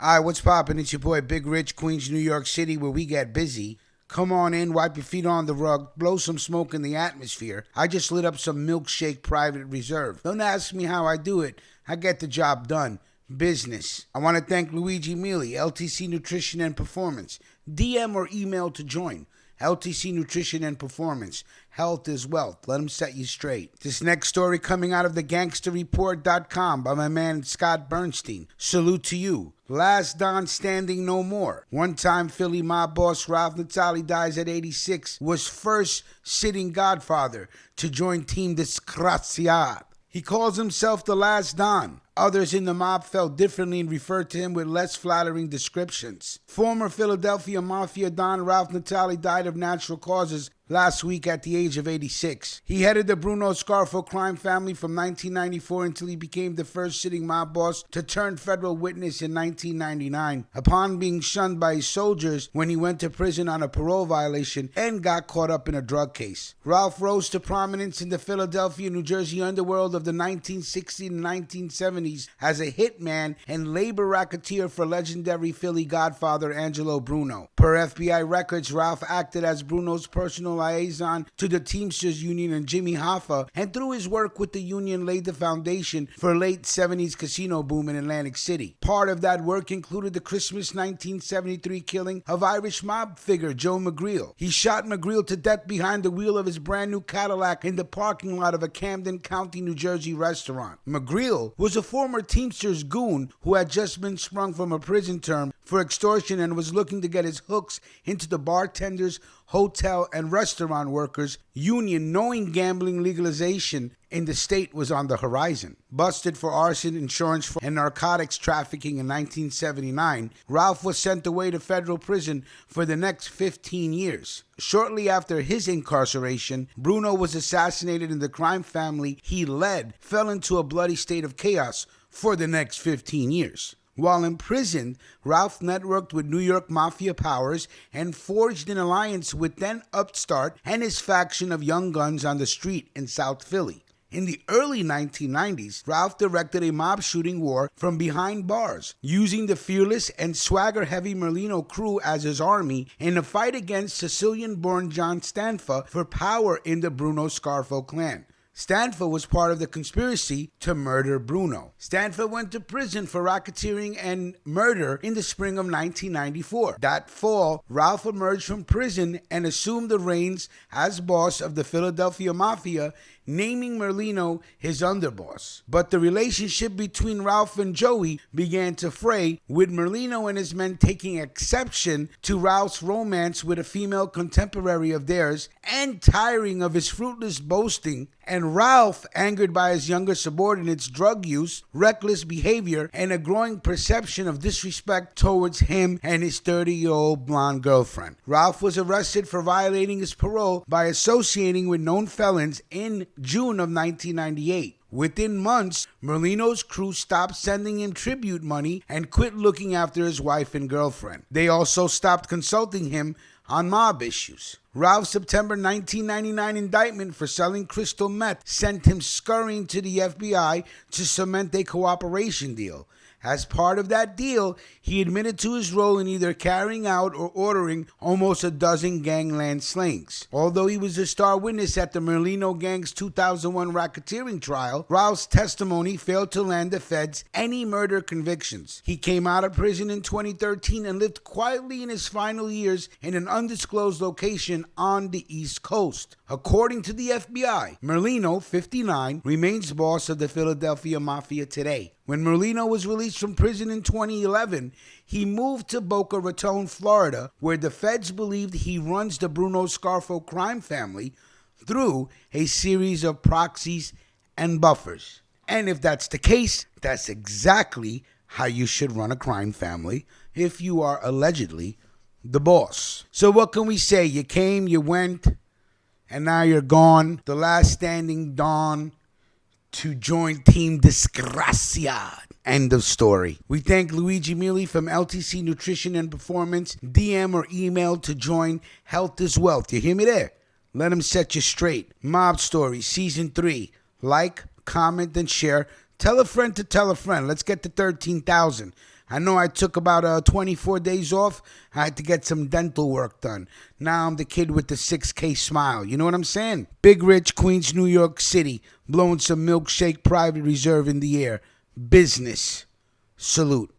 Alright, what's poppin'? It's your boy Big Rich, Queens, New York City, where we get busy. Come on in, wipe your feet on the rug, blow some smoke in the atmosphere. I just lit up some milkshake private reserve. Don't ask me how I do it. I get the job done. Business. I want to thank Luigi Mealy, LTC Nutrition and Performance. DM or email to join. LTC Nutrition and Performance. Health is wealth. Let them set you straight. This next story coming out of thegangsterreport.com by my man Scott Bernstein. Salute to you. Last Don standing no more. One-time Philly mob boss Ralph Natale dies at 86. Was first sitting godfather to join Team Disgraziad. He calls himself the Last Don. Others in the mob felt differently and referred to him with less flattering descriptions. Former Philadelphia Mafia Don Ralph Natale died of natural causes last week at the age of 86. He headed the Bruno-Scarfo crime family from 1994 until he became the first sitting mob boss to turn federal witness in 1999. Upon being shunned by his soldiers when he went to prison on a parole violation and got caught up in a drug case. Ralph rose to prominence in the Philadelphia, New Jersey underworld of the 1960s and 1970s as a hitman and labor racketeer for legendary Philly godfather Angelo Bruno. Per FBI records, Ralph acted as Bruno's personal liaison to the Teamsters Union and Jimmy Hoffa, and through his work with the union laid the foundation for late 70s casino boom in Atlantic City. Part of that work included the Christmas 1973 killing of Irish mob figure Joe McGreal. He shot McGreal to death behind the wheel of his brand new Cadillac in the parking lot of a Camden County, New Jersey restaurant. McGreal was a former Teamsters goon who had just been sprung from a prison term for extortion and was looking to get his hooks into the bartenders, hotel, and restaurant workers union, knowing gambling legalization in the state was on the horizon. Busted for arson, insurance fraud, and narcotics trafficking in 1979, Ralph was sent away to federal prison for the next 15 years. Shortly after his incarceration, Bruno was assassinated and the crime family he led fell into a bloody state of chaos for the next 15 years. While imprisoned, Ralph networked with New York Mafia powers and forged an alliance with then upstart and his faction of Young Guns on the street in South Philly. In the early 1990s, Ralph directed a mob shooting war from behind bars, using the fearless and swagger-heavy Merlino crew as his army in a fight against Sicilian-born John Stanfa for power in the Bruno-Scarfo clan. Stanfa was part of the conspiracy to murder Bruno. Stanfa went to prison for racketeering and murder in the spring of 1994. That fall, Ralph emerged from prison and assumed the reins as boss of the Philadelphia Mafia, naming Merlino his underboss. But the relationship between Ralph and Joey began to fray, with Merlino and his men taking exception to Ralph's romance with a female contemporary of theirs and tiring of his fruitless boasting, and Ralph, angered by his younger subordinates' drug use, reckless behavior, and a growing perception of disrespect towards him and his 30-year-old blonde girlfriend. Ralph was arrested for violating his parole by associating with known felons in June of 1998. Within months, Merlino's crew stopped sending him tribute money and quit looking after his wife and girlfriend. They also stopped consulting him on mob issues. Ralph's September 1999 indictment for selling crystal meth sent him scurrying to the FBI to cement a cooperation deal. As part of that deal, he admitted to his role in either carrying out or ordering almost a dozen gangland slayings. Although he was a star witness at the Merlino gang's 2001 racketeering trial, Ralph's testimony failed to land the feds any murder convictions. He came out of prison in 2013 and lived quietly in his final years in an undisclosed location on the East Coast. According to the FBI, Merlino, 59, remains boss of the Philadelphia Mafia today. When Merlino was released from prison in 2011, he moved to Boca Raton, Florida, where the feds believed he runs the Bruno-Scarfo crime family through a series of proxies and buffers. And if that's the case, that's exactly how you should run a crime family if you are allegedly the boss. So what can we say? You came, you went, and now you're gone. The last standing Don to join Team Disgraziad. End of story. We thank Luigi Mealy from LTC Nutrition and Performance. DM or email to join. Health is wealth. You hear me there? Let him set you straight. Mob Story Season 3. Like, comment, and share. Tell a friend to tell a friend. Let's get to 13,000. I know I took about 24 days off. I had to get some dental work done. Now I'm the kid with the 6K smile. You know what I'm saying? Big Rich, Queens, New York City, blowing some milkshake private reserve in the air. Business. Salute.